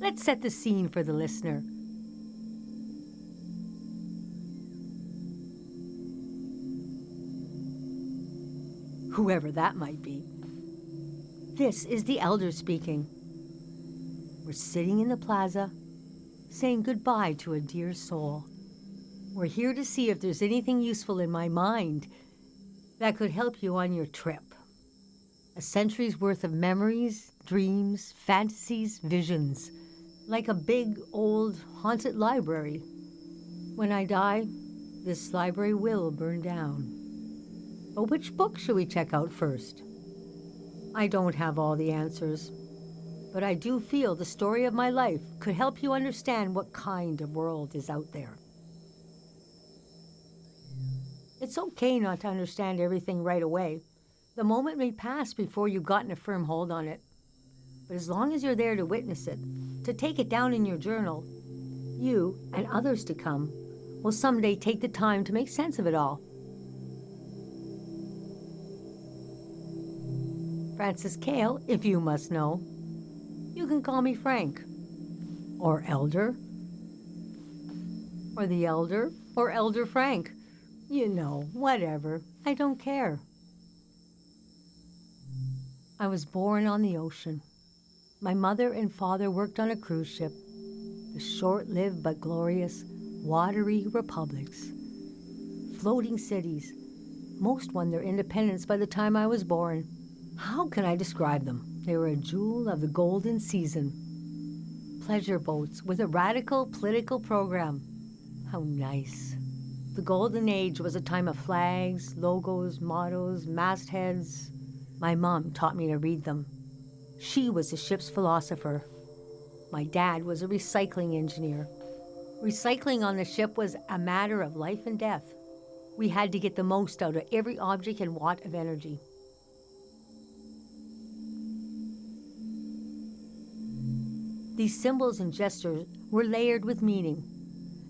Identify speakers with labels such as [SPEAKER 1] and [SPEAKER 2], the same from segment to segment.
[SPEAKER 1] Let's set the scene for the listener. Whoever that might be. This is the elder speaking. We're sitting in the plaza, saying goodbye to a dear soul. We're here to see if there's anything useful in my mind that could help you on your trip. A century's worth of memories, dreams, fantasies, visions, like a big, old, haunted library. When I die, this library will burn down. But which book should we check out first? I don't have all the answers, but I do feel the story of my life could help you understand what kind of world is out there. It's okay not to understand everything right away. The moment may pass before you've gotten a firm hold on it. But as long as you're there to witness it, to take it down in your journal, you and others to come will someday take the time to make sense of it all. Francis Cale, if you must know. You can call me Frank, or Elder, or the Elder, or Elder Frank. You know, whatever. I don't care. I was born on the ocean. My mother and father worked on a cruise ship, the short-lived but glorious watery republics. Floating cities. Most won their independence by the time I was born. How can I describe them? They were a jewel of the golden season. Pleasure boats with a radical political program. How nice. The golden age was a time of flags, logos, mottos, mastheads. My mom taught me to read them. She was the ship's philosopher. My dad was a recycling engineer. Recycling on the ship was a matter of life and death. We had to get the most out of every object and watt of energy. These symbols and gestures were layered with meaning.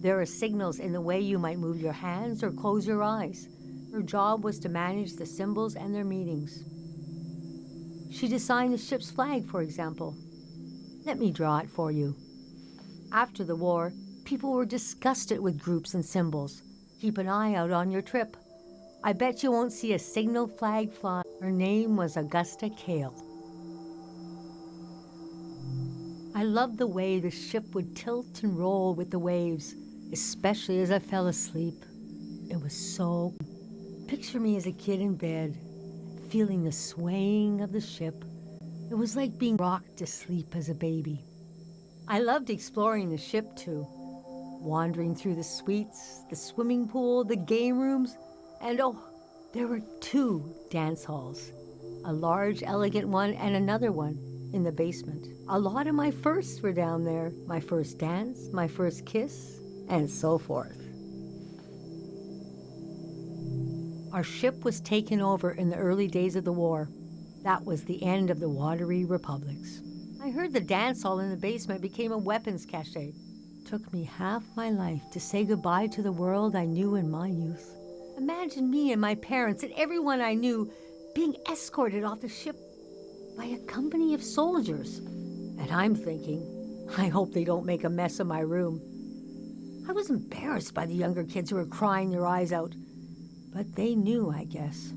[SPEAKER 1] There are signals in the way you might move your hands or close your eyes. Her job was to manage the symbols and their meanings. She designed the ship's flag, for example. Let me draw it for you. After the war, people were disgusted with groups and symbols. Keep an eye out on your trip. I bet you won't see a signal flag fly. Her name was Augusta Cale. I loved the way the ship would tilt and roll with the waves, especially as I fell asleep. It was so... Picture me as a kid in bed, feeling the swaying of the ship. It was like being rocked to sleep as a baby. I loved exploring the ship too, wandering through the suites, the swimming pool, the game rooms, and oh, there were 2 dance halls, a large, elegant one and another one in the basement. A lot of my firsts were down there, my first dance, my first kiss, and so forth. Our ship was taken over in the early days of the war. That was the end of the watery republics. I heard the dance hall in the basement became a weapons cache. Took me half my life to say goodbye to the world I knew in my youth. Imagine me and my parents and everyone I knew being escorted off the ship by a company of soldiers. And I'm thinking, I hope they don't make a mess of my room. I was embarrassed by the younger kids who were crying their eyes out. But they knew, I guess.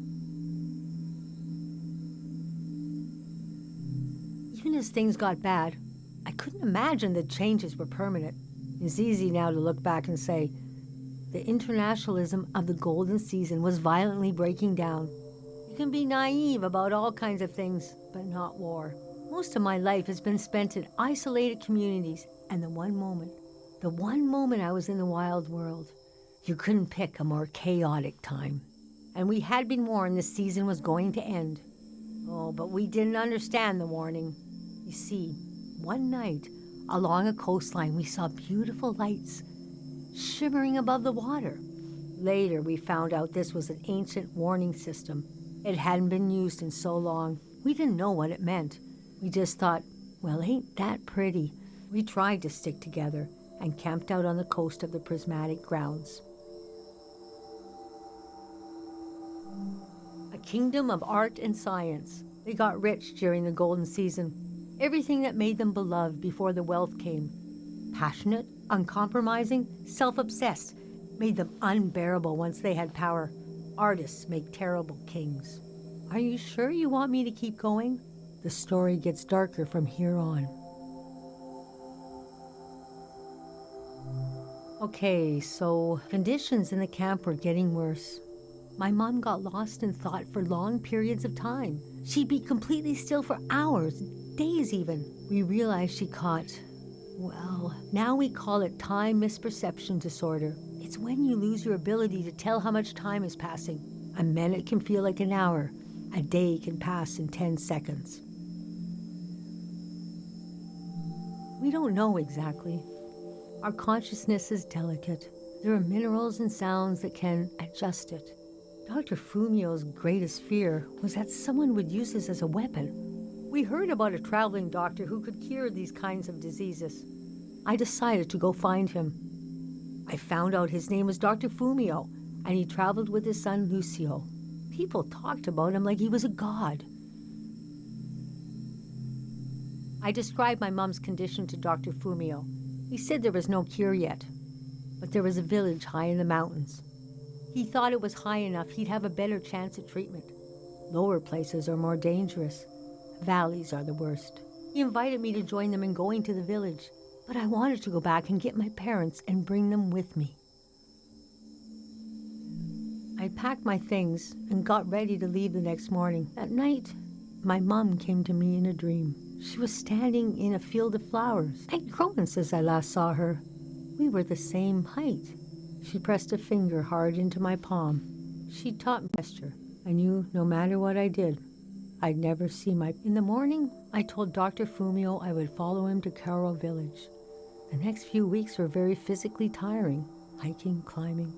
[SPEAKER 1] Even as things got bad, I couldn't imagine the changes were permanent. It's easy now to look back and say, the internationalism of the golden season was violently breaking down. You can be naive about all kinds of things, but not war. Most of my life has been spent in isolated communities, and the one moment I was in the wild world, you couldn't pick a more chaotic time. And we had been warned this season was going to end. Oh, but we didn't understand the warning. You see, one night, along a coastline, we saw beautiful lights shimmering above the water. Later, we found out this was an ancient warning system. It hadn't been used in so long. We didn't know what it meant. We just thought, well, ain't that pretty? We tried to stick together and camped out on the coast of the prismatic grounds. A kingdom of art and science. They got rich during the golden season. Everything that made them beloved before the wealth came. Passionate, uncompromising, self-obsessed, made them unbearable once they had power. Artists make terrible kings. Are you sure you want me to keep going? The story gets darker from here on. Okay, so conditions in the camp were getting worse. My mom got lost in thought for long periods of time. She'd be completely still for hours, days even. We realized she caught, well, now we call it time misperception disorder. It's when you lose your ability to tell how much time is passing. A minute can feel like an hour. A day can pass in 10 seconds. We don't know exactly. Our consciousness is delicate. There are minerals and sounds that can adjust it. Dr. Fumio's greatest fear was that someone would use this as a weapon. We heard about a traveling doctor who could cure these kinds of diseases. I decided to go find him. I found out his name was Dr. Fumio, and he traveled with his son Lucio. People talked about him like he was a god. I described my mom's condition to Dr. Fumio. He said there was no cure yet, but there was a village high in the mountains. He thought it was high enough he'd have a better chance at treatment. Lower places are more dangerous. Valleys are the worst. He invited me to join them in going to the village, but I wanted to go back and get my parents and bring them with me. I packed my things and got ready to leave the next morning. At night, my mom came to me in a dream. She was standing in a field of flowers. I'd grown since I last saw her. We were the same height. She pressed a finger hard into my palm. She taught me gesture. I knew no matter what I did, I'd never see my... In the morning, I told Dr. Fumio I would follow him to Karo village. The next few weeks were very physically tiring, hiking, climbing.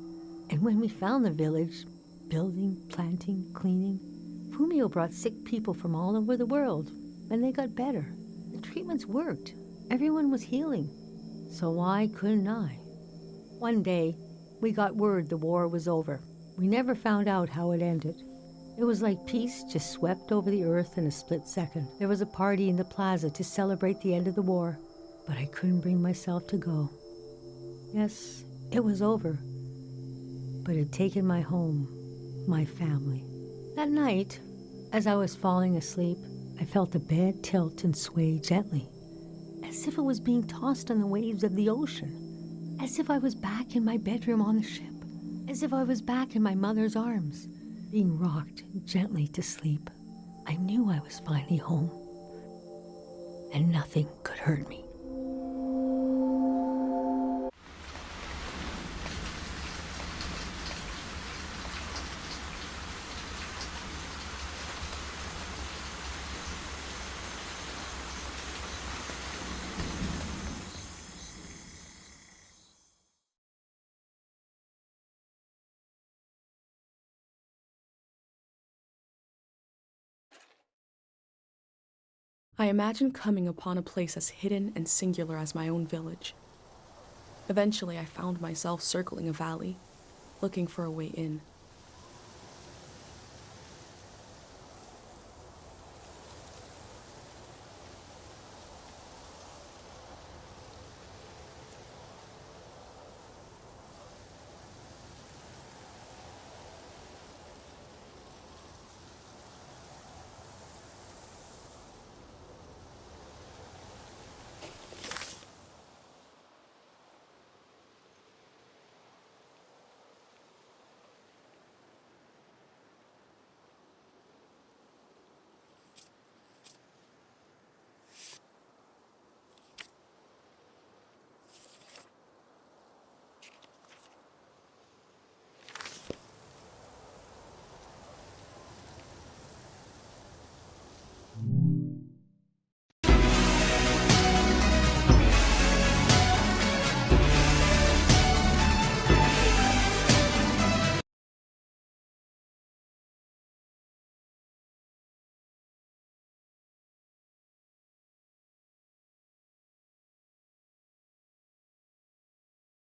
[SPEAKER 1] And when we found the village, building, planting, cleaning, Fumio brought sick people from all over the world, and they got better. The treatments worked. Everyone was healing. So why couldn't I? One day, we got word the war was over. We never found out how it ended. It was like peace just swept over the earth in a split second. There was a party in the plaza to celebrate the end of the war, but I couldn't bring myself to go. Yes, it was over, but it had taken my home, my family. That night, as I was falling asleep, I felt the bed tilt and sway gently, as if it was being tossed on the waves of the ocean. As if I was back in my bedroom on the ship. As if I was back in my mother's arms, being rocked gently to sleep. I knew I was finally home, and nothing could hurt me.
[SPEAKER 2] I imagined coming upon a place as hidden and singular as my own village. Eventually, I found myself circling a valley, looking for a way in.